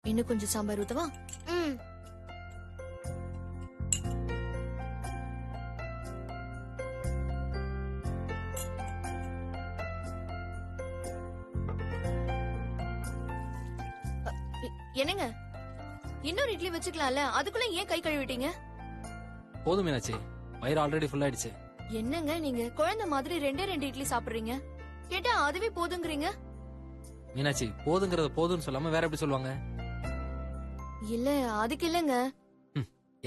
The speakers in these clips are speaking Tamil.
இன்னும் கொஞ்சம் சாம்பார் ஊத்தவா? ம். என்னங்க, இன்னொரு இட்லி வச்சுக்கலாம்ல, அதுக்குள்ள ஏன் கை கழுவிட்டீங்க? போதும் மீனாட்சி, வயிறு ஆல்ரெடி ஃபுல் ஆயிடுச்சு. என்னங்க நீங்க குழந்தை மாதிரி ரெண்டே ரெண்டு இட்லி சாப்பிடுறீங்க, கேட்டா அதுவே போதுங்கிறீங்க. மீனாட்சி, போதுங்கிறத போதும்னு சொல்லாம வேற எப்படி சொல்லுவாங்க? இல்ல அதுக்கு இல்லங்க.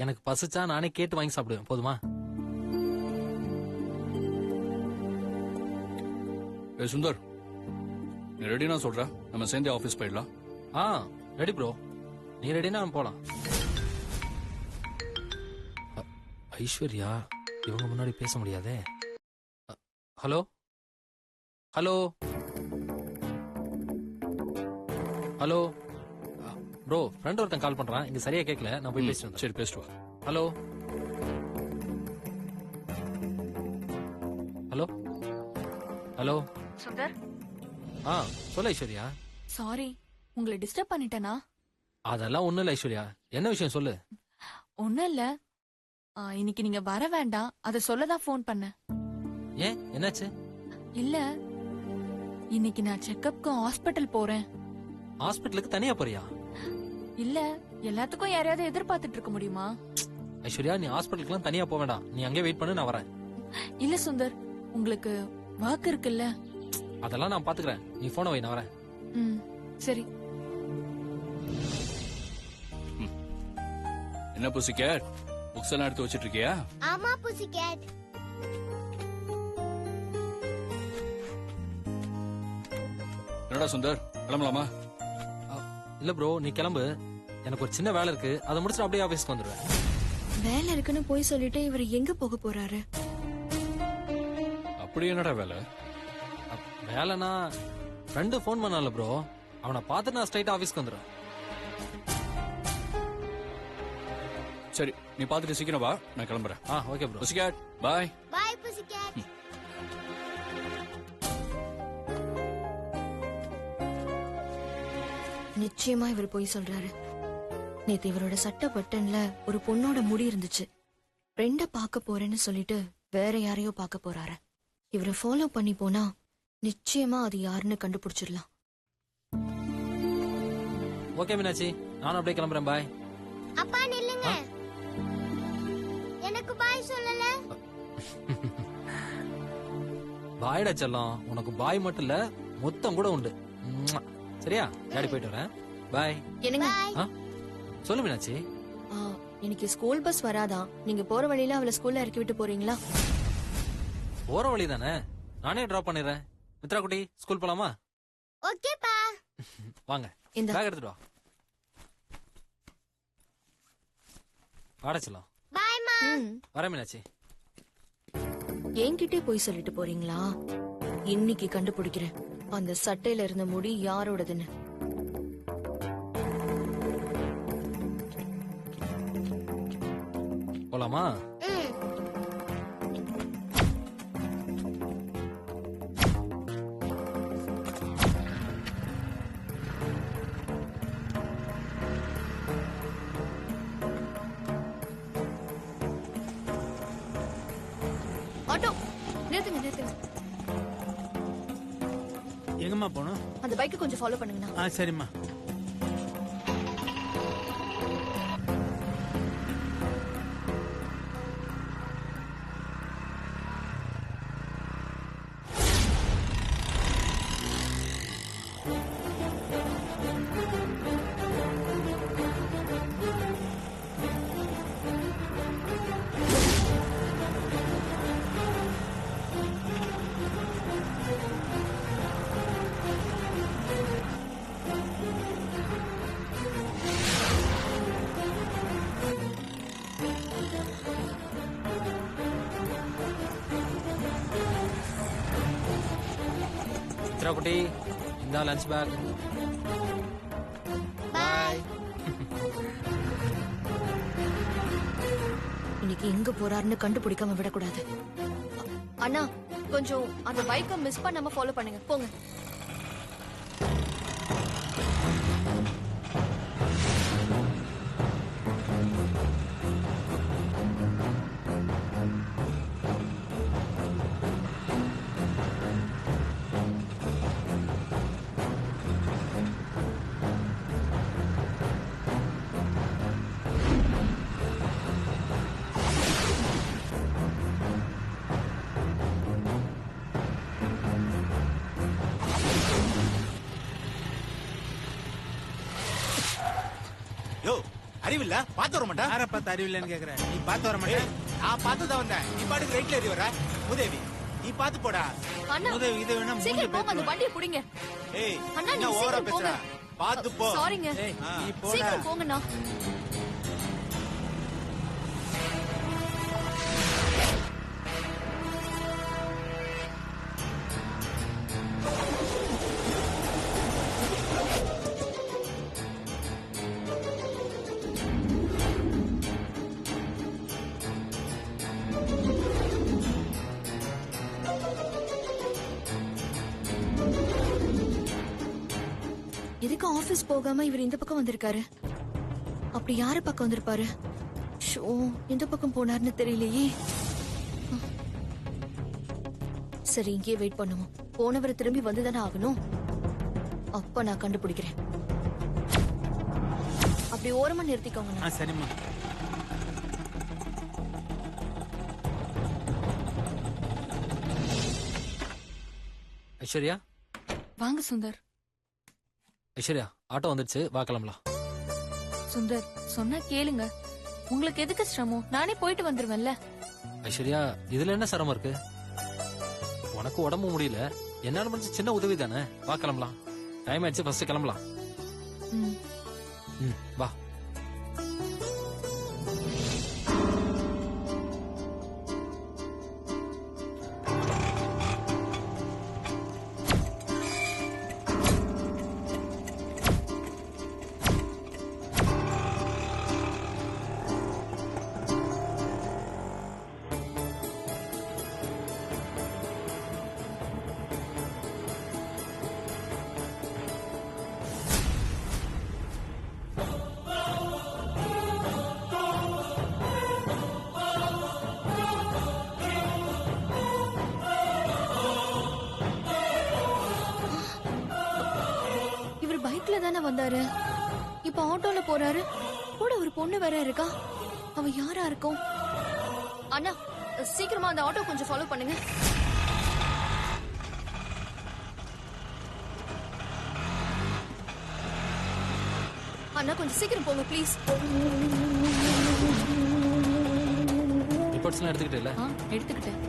எனக்கு பசிச்சா நானே கேட்டு வாங்கி சாப்பிடுவேன், போதுமா? சுந்தர், நீ ரெடினா சொல்ற, நம்ம சேர்ந்து ஆபீஸ் போயிடலாம். ரெடி ப்ரோ, நீ ரெடினா போலாம். ஐஸ்வர்யா இவங்க முன்னாடி பேச முடியாதே. Hello hello hello bro, friend ஒருத்தன் கால் பண்றான், இங்க சரியா கேட்கல, நான் போய் பேசிட்டு. சரி, பேசிட்டு வா. ஹலோ ஹலோ ஹலோ சுந்தர், சொல்ல ஐஸ்வர்யா. சாரி, உங்களை டிஸ்டர்ப் பண்ணிட்டேனா? அதெல்லாம் ஒண்ணும் இல்ல ஐஸ்வர்யா, என்ன விஷயம் சொல்லு. ஒண்ணும் இல்ல, இன்னைக்கு நீங்க வர வேண்டாம், அத சொல்லதான் போன் பண்ணேன். ஏன், என்னாச்சு? இல்ல, இன்னைக்கு நான் செக்கப்க்கு ஹாஸ்பிட்டல் போறேன். ஹாஸ்பிட்டலுக்கு தனியா போறியா? இல்ல, எல்லாத்துக்கும் யாரையாவது எதிர்பார்த்துட்டு இருக்க முடியுமா? ஐஸ்வர்யா, நீ ஹாஸ்பிட்டலுக்குலாம் தனியா போக வேண்டாம், நீ அங்கே வெயிட் பண்ணு, நான் வரேன். இல்ல சுந்தர், உங்களுக்கு ஒர்க் இருக்குல்ல. அதெல்லாம் நான் பாத்துக்கிறேன், நீ போன வை, நான் வரேன். சரி. என்ன புசிகேட், புக்ஸ் எல்லாம் எடுத்து வச்சிட்டு இருக்கியா? ஆமா புசிகேட். என்னடா சுந்தர், கிளம்பலாமா? இல்ல ப்ரோ, நீ கிளம்பு, எனக்கு ஒரு சின்ன வேலை இருக்கு, அதை முடிச்சுட்டு அப்படியே ஆபீஸ்க்கு வந்துடுவேன். வேலை இருக்குன்னு போய் சொல்லிட்டு இவர் எங்க போக போறாரு? அப்படி என்னடா வேலை? வேலைனா ஃப்ரெண்டு போன் பண்ணால ப்ரோ, அவனை பார்த்துட்டு நான் ஸ்ட்ரைட் ஆபீஸ்க்கு வந்துடுவேன். சரி, நீ பாத்துட்டு சீக்கிரம் வா, நான் கிளம்புறேன். Okay bro. Pussycat, bye. Bye pussycat. நிச்சயமா இவர் போய் சொல்றாரு. நேத்து இவரோட சட்ட பட்டன்ல ஒரு பொண்ணோட முடி இருந்துச்சு. ஃப்ரெண்ட பார்க்க போறேன்னு சொல்லிட்டு வேற யாரையோ பார்க்க போறாரு. இவரை ஃபாலோ பண்ணி போனா நிச்சயமா அது யாருன்னு கண்டுபிடிச்சிடலாம். ஓகே மீனாட்சி, நானும் அப்படியே கிளம்புறேன், பாய். அப்பா நில்லுங்க, எனக்கு பாய் சொல்லல. பாய்டா செல்லம், உனக்கு பாய் மட்டும் இல்ல மொத்தம் கூட உண்டு. சரியா, டாடி போயிட்டு வரேன், பாய். என்னங்க, சொல்லு மீனாட்சி. இன்னைக்கு ஸ்கூல் பஸ் வராதா, நீங்க போற வழியில அவளை ஸ்கூல்ல இறக்கி விட்டு போறீங்களா? போற வழி தானே, நானே டிராப் பண்ணிடுறேன். மித்ரா குட்டி, ஸ்கூல் போலாமா? ஓகேப்பா. வாங்க, இந்த பேக் எடுத்துட்டு வா. வாடா செல்லம். பாய் மா. வரேன் மீனாட்சி. என்கிட்டே போய் சொல்லிட்டு போறீங்களா? இன்னைக்கு கண்டுபிடிக்கிறேன் அந்த சட்டையில இருந்த முடி யாரோடதுன்னு. போலாமா? ஆட்டோ நிறுத்துங்க, நிறுத்துங்க. எங்கம்மா போகணும்? அந்த பைக்கை கொஞ்சம் ஃபாலோ பண்ணுங்கண்ணா. சரிம்மா. மித்ரா குட்டி, இந்த லஞ்ச் பேக். பாய். இன்னைக்கு எங்க போறாருன்னு கண்டுபிடிக்காம விடக்கூடாது. அண்ணா, கொஞ்சம் அந்த பைக்கை மிஸ் பண்ணாம ஃபாலோ பண்ணுங்க, போங்க. யோ அறிவில்ல பாத்து வர மாட்டா. யார பார்த்து அறிவில்லன்னு கேக்குற? நீ பார்த்து வர மாட்டே. நான் பார்த்துதான் வந்தேன். நீ பாட்டுக்கு ரைட்ல ஏறி வர. உதவி நீ பாத்து போடா. அண்ணா உதவி இது வேணா மூஞ்சி சீக்கிரம் போங்க, அந்த பேத்து. வண்டியை புடிங்க. ஏய் அண்ணா, என்ன நீங்க ஓவரா சீக்கிரம் பேசுற? போங்க. பாத்து போ. சாரிங்க. ஏய் ஆ. நீ போடா. சீக்கிரம் போங்கண்ணா. எதுக்கு ஆபீஸ் போகாம இவர் இந்த பக்கம் வந்திருக்காரு? அப்படி யாரு பக்கம் வந்திருப்பாரு? ஷோ, எந்த பக்கம் போனாருன்னு தெரியலையே. சரி, இங்கேயே வெயிட் பண்ணுவோம். போனவரை திரும்பி வந்துதானே ஆகணும். அப்ப நான் கண்டுபிடிக்கிறேன். அப்படி ஓரமா நிறுத்திக்கோங்க. ஆ சரிம்மா. ஐஸ்வர்யா, வாங்க சுந்தர். ஐஸ்வர்யா ஆட்டோ வந்துடுச்சு, வா கிளம்பலாம். சுந்தர் சொன்னா கேளுங்க. உங்களுக்கு எதுக்கு சிரமம்? நானே போயிட்டு வந்துருவேன்ல. ஐஸ்வர்யா, இதுல என்ன சிரமம் இருக்கு? உனக்கு உடம்பு முடியல, என்னால முடிஞ்ச சின்ன உதவி தானே. வா கிளம்பலாம். டைம் ஆயிடுச்சு, ஃபர்ஸ்ட் கிளம்பலாம். ம். ம், வா. இவர் பைக்ல தானே வந்தாரு, இப்ப ஆட்டோல போறாரு. கூட ஒரு பொண்ணு வேற இருக்கா. அவ யாரா இருக்கும்? அண்ணா, சீக்கிரமா அந்த ஆட்டோ கொஞ்சம் ஃபாலோ பண்ணுங்க. அண்ணா, கொஞ்சம் சீக்கிரம் போங்க ப்ளீஸ். ரிப்போர்ட்ஸ்லாம் எடுத்துக்கிட்டு இல்ல? ஆ, எடுத்துக்கிட்டேன்.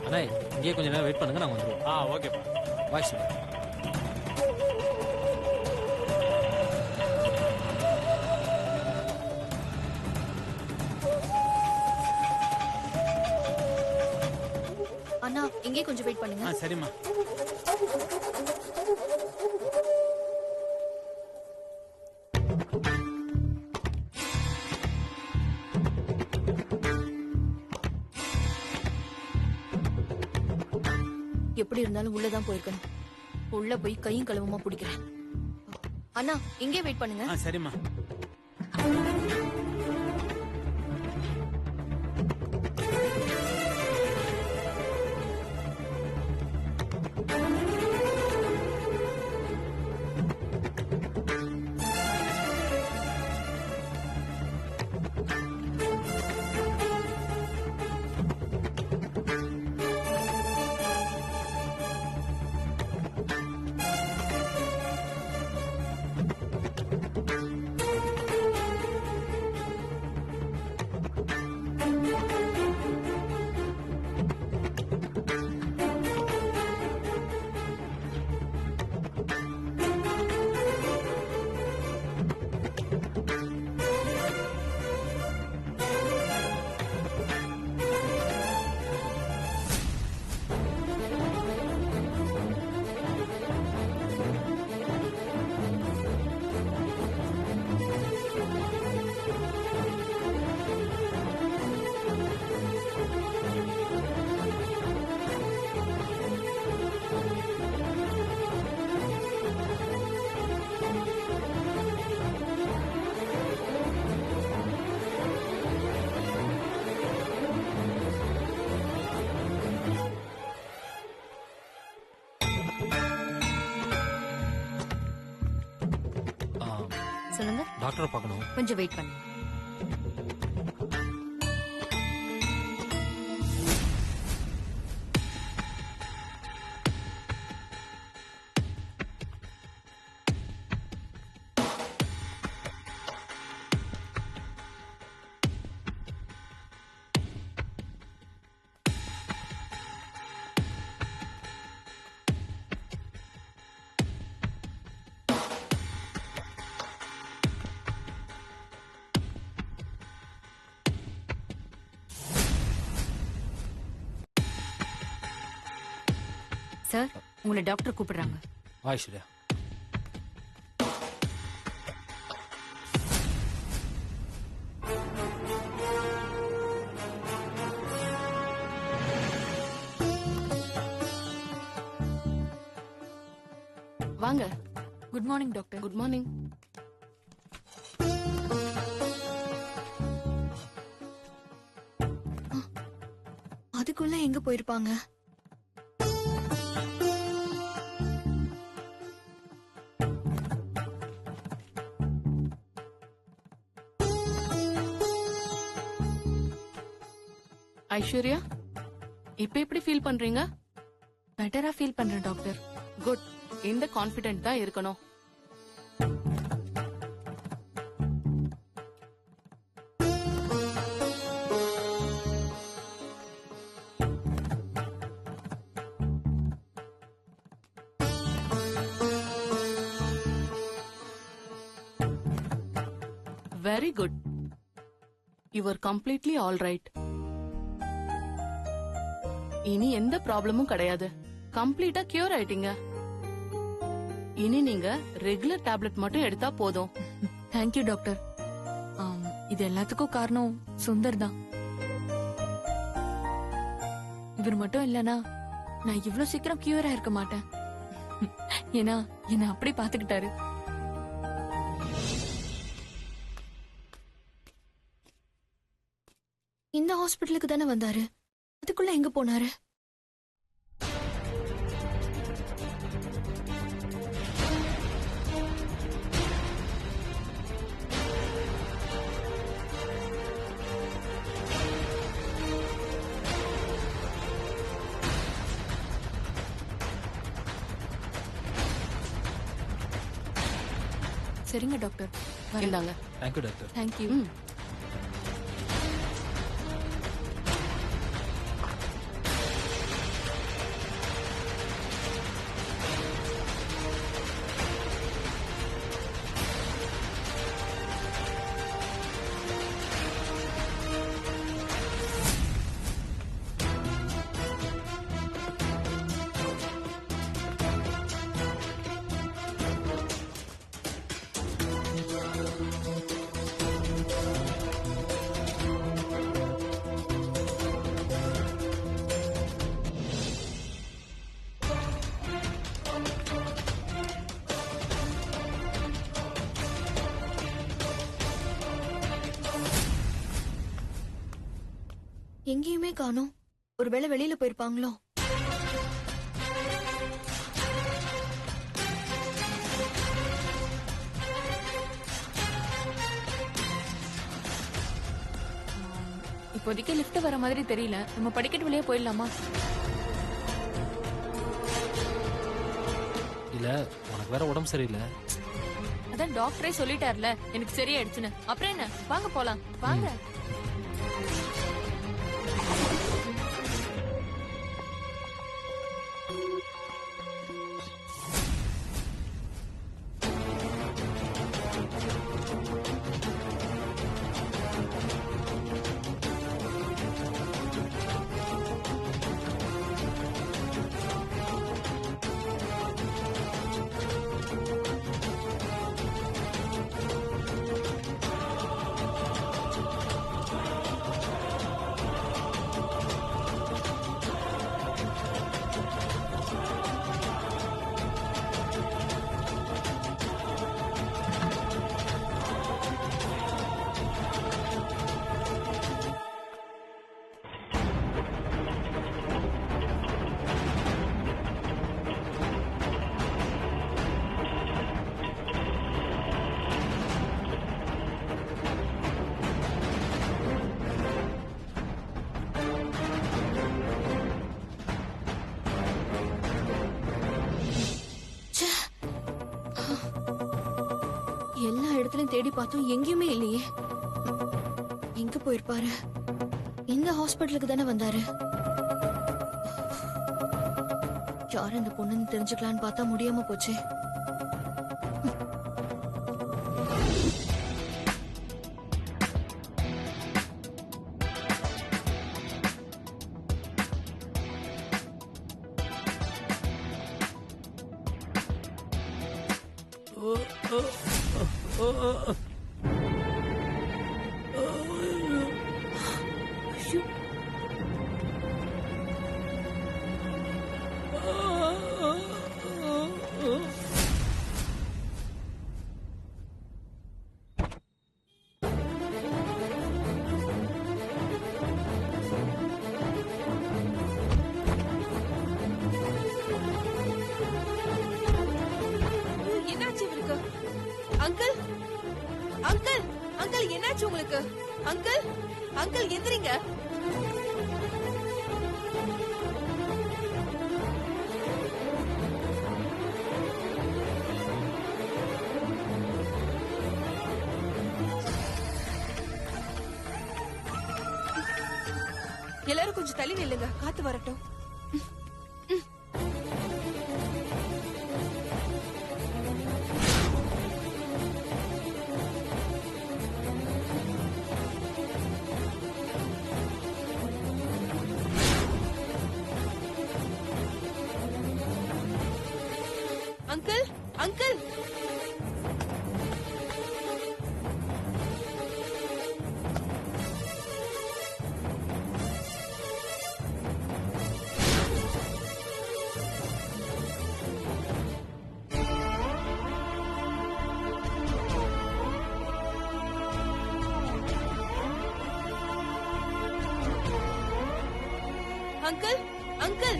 அண்ணா, இங்கேயே கொஞ்ச நேரம் வெயிட் பண்ணுங்க, நான் வந்துருவோம். ஓகேப்பா. Bye sir. அண்ணா, இங்கே கொஞ்சம் வெயிட் பண்ணுங்க. ஆ சரிம்மா. எப்படி இருந்தாலும் உள்ளதான் போயிருக்கணும். உள்ள போய் கையும் கழுவமா பிடிக்கிறேன். அண்ணா, இங்கே வெயிட் பண்ணுங்க. ஆ சரிம்மா. சொல்லுங்க. டாக்டரை பார்க்கணும். கொஞ்சம் வெயிட் பண்ணுங்க. சார், உங்களை டாக்டர் கூப்பிடுறாங்க. வா ஐஸ்வர்யா. வாங்க. Good morning doctor. Good morning. அதுக்குள்ள எங்க போயிருப்பாங்க? ஐஸ்வர்யா, இப்ப எப்படி ஃபீல் பண்றீங்க? பெட்டரா ஃபீல் பண்றேன் டாக்டர். குட். இந்த கான்பிடென்ட் தான் இருக்கணும். Very good. You are completely all right. இனி எந்த ப்ராப்ளமும் கிடையாது. கம்ப்ளீட்டா கியூர் ஆயிட்டீங்க. இனி நீங்க ரெகுலர் டேப்லெட் மட்டும் எடுத்தா போதும். Thank you doctor. இது எல்லாத்துக்கும் காரணம் சுந்தர் தான். இவர் மட்டும் இல்லனா நான் இவ்வளவு சீக்கிரம் கியூர் ஆயிருக்க மாட்டேன். ஏன்னா என்ன அப்படி பாத்துக்கிட்டாரு. இந்த ஹாஸ்பிட்டலுக்கு தானே வந்தாரு. அதுக்குள்ள எங்க போனாரு? சரிங்க டாக்டர். இந்தாங்க. Thank you doctor. தேங்க்யூ. எங்கேயுமே காணோம். ஒருவேளை வெளியில போயிருப்பாங்களோ? இப்போதைக்கு லிஃப்ட் வர மாதிரி தெரியல. நம்ம படிக்கட்டு வழியா போயிடலாமா? இல்ல உனக்கு வேற உடம்பு சரியில்லை. அதான் டாக்டரே சொல்லிட்டார்ல எனக்கு சரியாயிடுச்சுன்னு. அப்புறம் என்ன, வாங்க போலாம். வாங்க. இடத்துலயும் தேடி பார்த்தோம், எங்கேயுமே இல்லையே. எங்க போயிருப்பாரு? இந்த ஹாஸ்பிட்டலுக்கு தானே வந்தாரு. யார் இந்த பொண்ணுன்னு தெரிஞ்சுக்கலான்னு பார்த்தா முடியாம போச்சே. என்னாச்சு இவருக்கு? அங்கிள், அங்கிள், அங்கிள் என்னாச்சு உங்களுக்கு? அங்கிள், அங்கிள் எந்திரிங்க. எல்லாரும் கொஞ்சம் தள்ளி நில்லுங்க, காத்து வரட்டும். Uncle, uncle, uncle, uncle.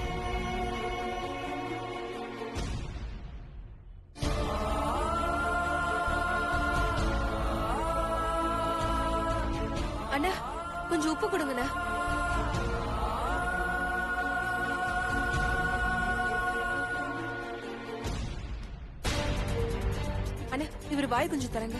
அண்ணா, கொஞ்சம் உப்பு கொடுங்கண்ணா. அண்ணா, இவர் வாய் கொஞ்சம் தரங்க.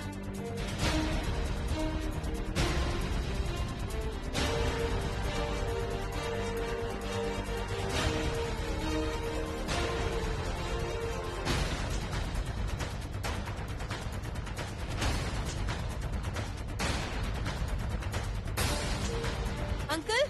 அங்கிள்,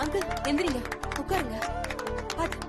அங்கிள் எந்திரிங்க, உட்காருங்க. பாத்து